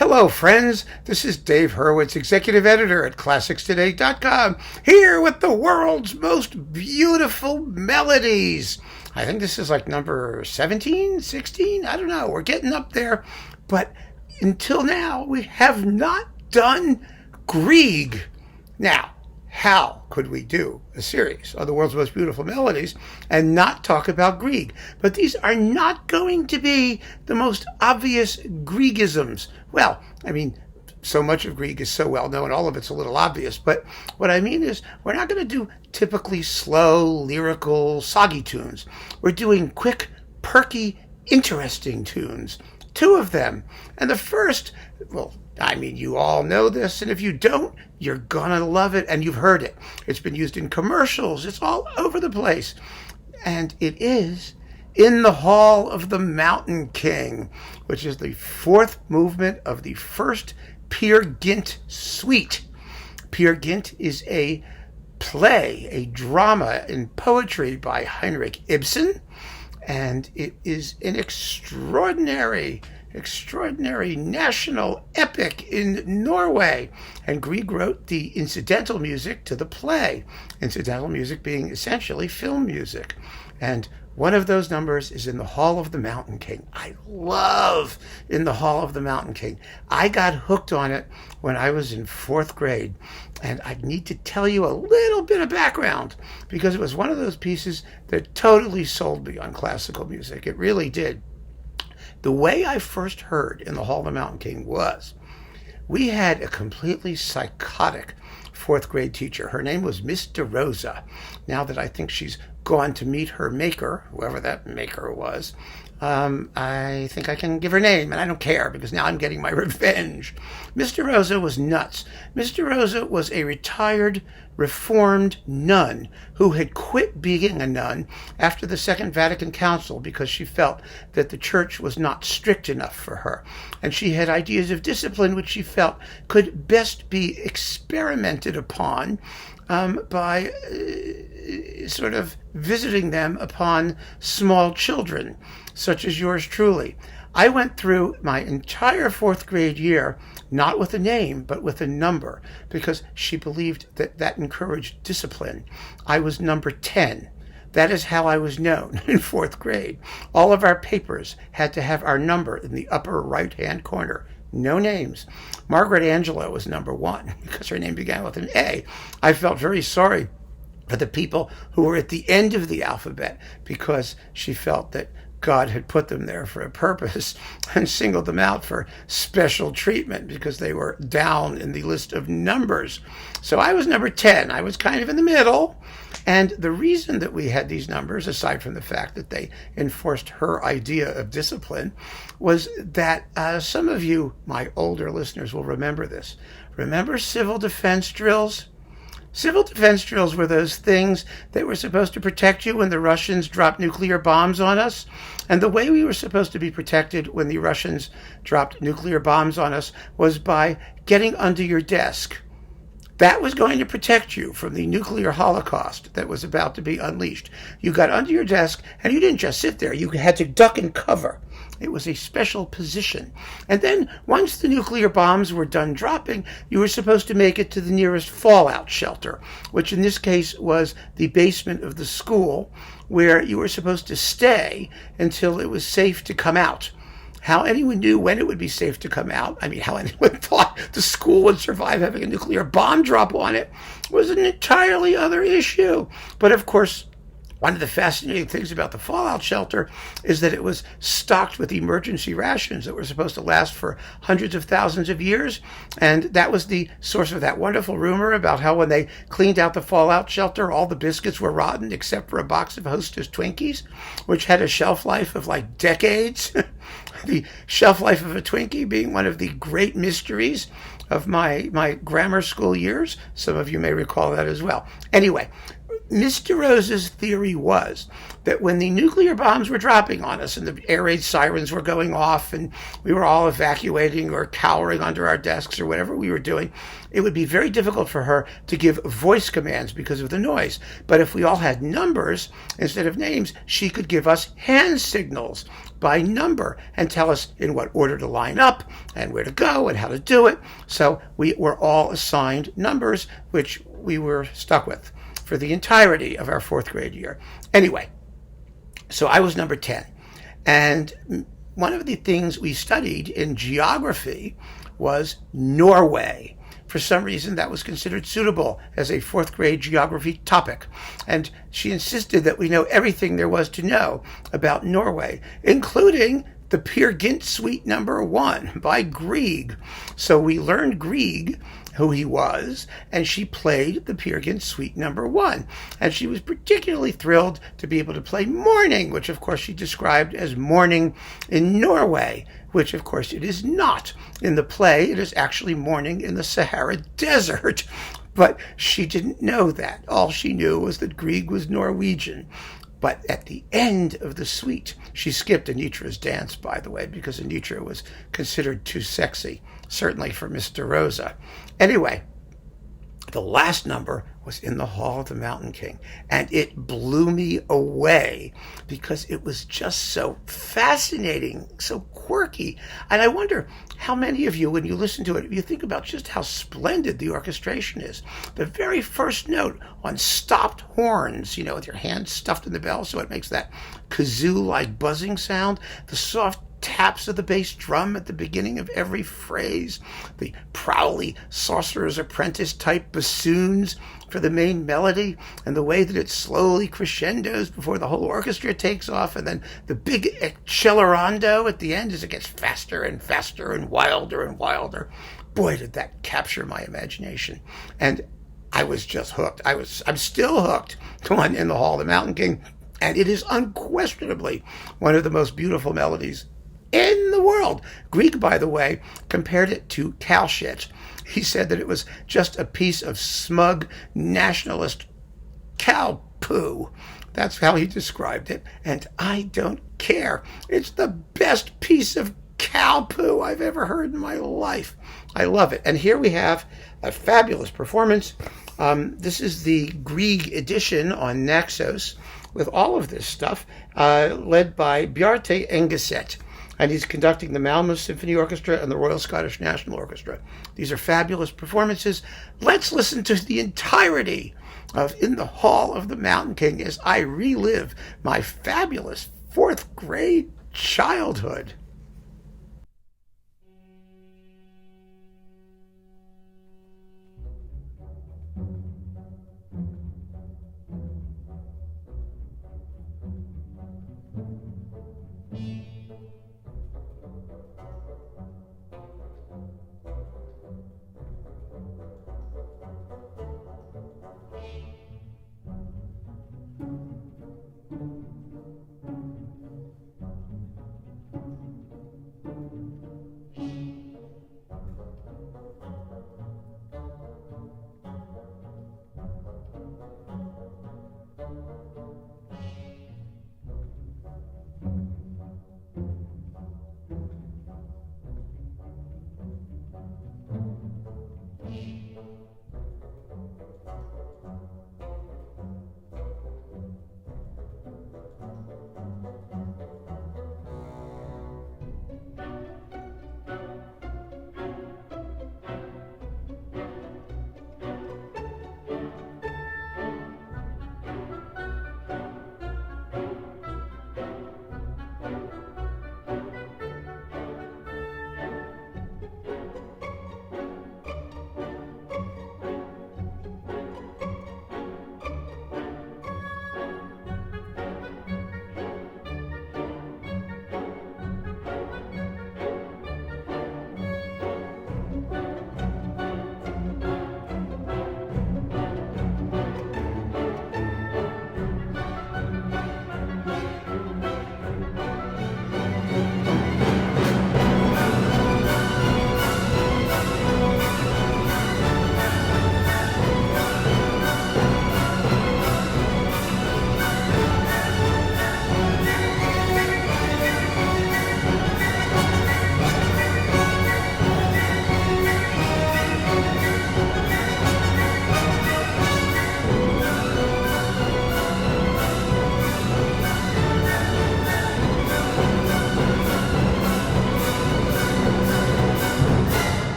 Hello, friends. This is Dave Hurwitz, executive editor at ClassicsToday.com, here with the world's most beautiful melodies. I think this is like number 17, 16. I don't know. We're getting up there. But until now, we have not done Grieg. Now, how could we do a series of the world's most beautiful melodies and not talk about Grieg? But these are not going to be the most obvious Griegisms. Well, I mean, so much of Grieg is so well known, all of it's a little obvious. But what I mean is, we're not going to do typically slow, lyrical, soggy tunes. We're doing quick, perky, interesting tunes. Two of them. And the first, well, I mean, you all know this, and if you don't, you're gonna love it, and you've heard it. It's been used in commercials. It's all over the place. And it is In the Hall of the Mountain King, which is the fourth movement of the first Peer Gynt Suite. Peer Gynt is a play, a drama in poetry by Heinrich Ibsen, and it is an extraordinary national epic in Norway. And Grieg wrote the incidental music to the play, incidental music being essentially film music. And one of those numbers is In the Hall of the Mountain King. I love In the Hall of the Mountain King. I got hooked on it when I was in fourth grade. And I need to tell you a little bit of background, because it was one of those pieces that totally sold me on classical music. It really did. The way I first heard In the Hall of the Mountain King was, we had a completely psychotic fourth grade teacher. Her name was Miss DeRosa. Now that I think she's gone to meet her maker, whoever that maker was, I think I can give her name, and I don't care because now I'm getting my revenge. Miss DeRosa was nuts. Miss DeRosa was a retired Reformed nun who had quit being a nun after the Second Vatican Council because she felt that the church was not strict enough for her. And she had ideas of discipline which she felt could best be experimented upon by sort of visiting them upon small children, such as yours truly. I went through my entire fourth grade year, not with a name, but with a number, because she believed that that encouraged discipline. I was number 10. That is how I was known in fourth grade. All of our papers had to have our number in the upper right-hand corner. No names. Margaret Angela was number 1 because her name began with an A. I felt very sorry for the people who were at the end of the alphabet because she felt that God had put them there for a purpose and singled them out for special treatment because they were down in the list of numbers. So I was number 10. I was kind of in the middle. And the reason that we had these numbers, aside from the fact that they enforced her idea of discipline, was that some of you, my older listeners, will remember this. Remember civil defense drills? Civil defense drills were those things that were supposed to protect you when the Russians dropped nuclear bombs on us. And the way we were supposed to be protected when the Russians dropped nuclear bombs on us was by getting under your desk. That was going to protect you from the nuclear holocaust that was about to be unleashed. You got under your desk, and you didn't just sit there. You had to duck and cover. It was a special position. And then, once the nuclear bombs were done dropping, you were supposed to make it to the nearest fallout shelter, which in this case was the basement of the school, where you were supposed to stay until it was safe to come out. How anyone knew when it would be safe to come out, I mean, how anyone thought the school would survive having a nuclear bomb drop on it, was an entirely other issue. But of course, one of the fascinating things about the fallout shelter is that it was stocked with emergency rations that were supposed to last for hundreds of thousands of years. And that was the source of that wonderful rumor about how when they cleaned out the fallout shelter, all the biscuits were rotten except for a box of Hostess Twinkies, which had a shelf life of like decades. The shelf life of a Twinkie being one of the great mysteries of my grammar school years. Some of you may recall that as well. Anyway, Mr. Rose's theory was that when the nuclear bombs were dropping on us and the air raid sirens were going off and we were all evacuating or cowering under our desks or whatever we were doing, it would be very difficult for her to give voice commands because of the noise. But if we all had numbers instead of names, she could give us hand signals by number and tell us in what order to line up and where to go and how to do it. So we were all assigned numbers, which we were stuck with for the entirety of our fourth grade year. Anyway, so I was number 10. And one of the things we studied in geography was Norway. For some reason, that was considered suitable as a fourth grade geography topic. And she insisted that we know everything there was to know about Norway, including the Peer Gynt Suite No. 1 by Grieg. So we learned Grieg, who he was, and she played the Peer Gynt Suite No. 1. And she was particularly thrilled to be able to play Morning, which of course she described as morning in Norway, which of course it is not. In the play, it is actually morning in the Sahara Desert. But she didn't know that. All she knew was that Grieg was Norwegian. But at the end of the suite, she skipped Anitra's dance, by the way, because Anitra was considered too sexy, certainly for Mr. Rosa. Anyway, the last number was in the Hall of the Mountain King, and it blew me away because it was just so fascinating, so quirky. And I wonder how many of you, when you listen to it, you think about just how splendid the orchestration is. The very first note on stopped horns, with your hands stuffed in the bell so it makes that kazoo-like buzzing sound, the soft taps of the bass drum at the beginning of every phrase, the prowly sorcerer's apprentice type bassoons for the main melody, and the way that it slowly crescendos before the whole orchestra takes off, and then the big accelerando at the end as it gets faster and faster and wilder and wilder. Boy, did that capture my imagination. And I was just hooked. I'm still hooked on In the Hall of the Mountain King, and it is unquestionably one of the most beautiful melodies in the world. Grieg, by the way, compared it to cow shit. He said that it was just a piece of smug nationalist cow poo. That's how he described it, and I don't care. It's the best piece of cow poo I've ever heard in my life. I love it. And here we have a fabulous performance. This is the Grieg edition on Naxos with all of this stuff, led by Bjarte Engeset. And he's conducting the Malmö Symphony Orchestra and the Royal Scottish National Orchestra. These are fabulous performances. Let's listen to the entirety of In the Hall of the Mountain King as I relive my fabulous fourth grade childhood.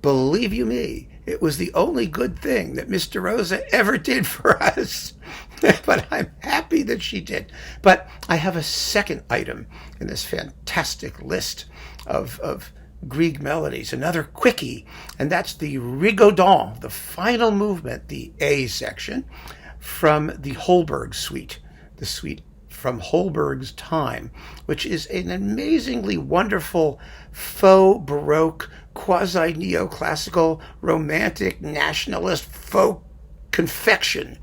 believe you me, it was the only good thing that Miss DeRosa ever did for us. But I'm happy that she did. But I have a second item in this fantastic list of Grieg melodies, another quickie, and that's the Rigaudon, the final movement, the A section, from the Holberg Suite, the suite from Holberg's time, which is an amazingly wonderful faux Baroque, quasi-neoclassical, romantic, nationalist folk confection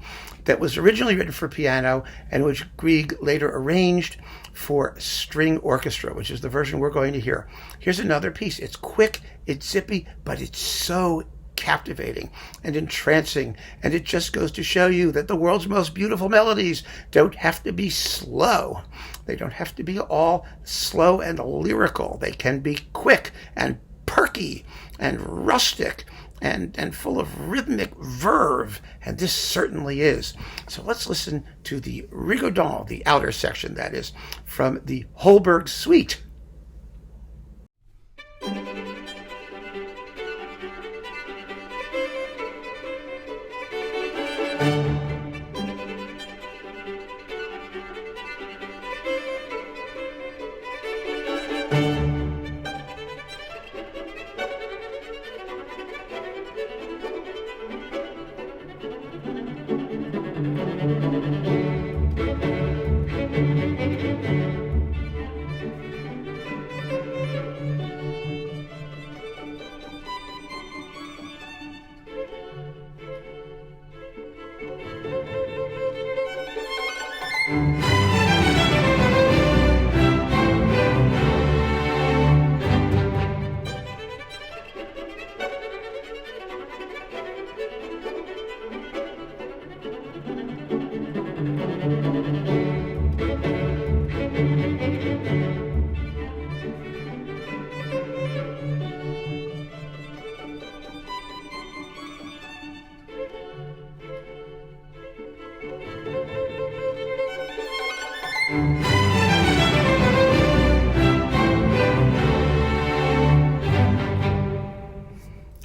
that was originally written for piano and which Grieg later arranged for string orchestra, which is the version we're going to hear. Here's another piece. It's quick, it's zippy, but it's so captivating and entrancing, and it just goes to show you that the world's most beautiful melodies don't have to be slow. They don't have to be all slow and lyrical. They can be quick and perky and rustic and full of rhythmic verve, and this certainly is. So let's listen to the Rigaudon, the outer section, that is, from the Holberg Suite.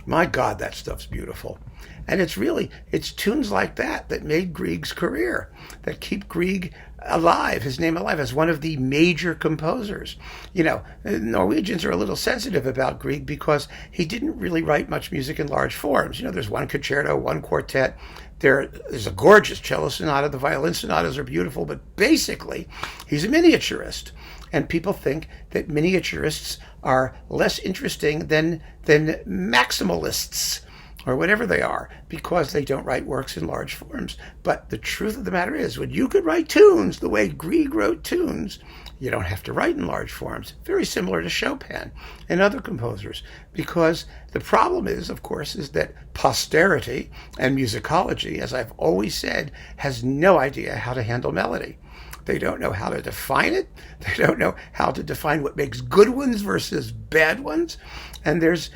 My God, that stuff's beautiful. And it's tunes like that made Grieg's career, that keep Grieg alive, his name alive, as one of the major composers. You know, Norwegians are a little sensitive about Grieg because he didn't really write much music in large forms. You know, there's one concerto, one quartet. There's a gorgeous cello sonata. The violin sonatas are beautiful, but basically, he's a miniaturist. And people think that miniaturists are less interesting than maximalists, or whatever they are, because they don't write works in large forms. But the truth of the matter is, when you could write tunes the way Grieg wrote tunes, you don't have to write in large forms. Very similar to Chopin and other composers. Because the problem is, of course, is that posterity and musicology, as I've always said, has no idea how to handle melody. They don't know how to define it. They don't know how to define what makes good ones versus bad ones. And there's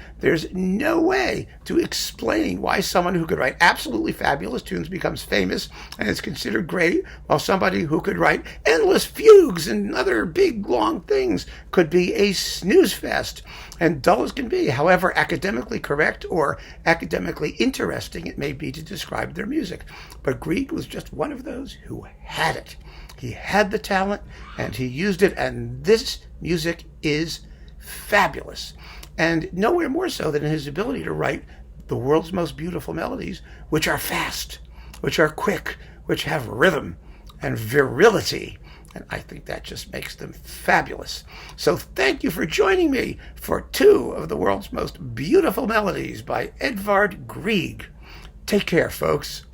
no way to explain why someone who could write absolutely fabulous tunes becomes famous and is considered great, while somebody who could write endless fugues and other big, long things could be a snooze fest and dull as can be, however academically correct or academically interesting it may be to describe their music. But Grieg was just one of those who had it. He had the talent, and he used it, and this music is fabulous. And nowhere more so than in his ability to write the world's most beautiful melodies, which are fast, which are quick, which have rhythm and virility. And I think that just makes them fabulous. So thank you for joining me for two of the world's most beautiful melodies by Edvard Grieg. Take care, folks.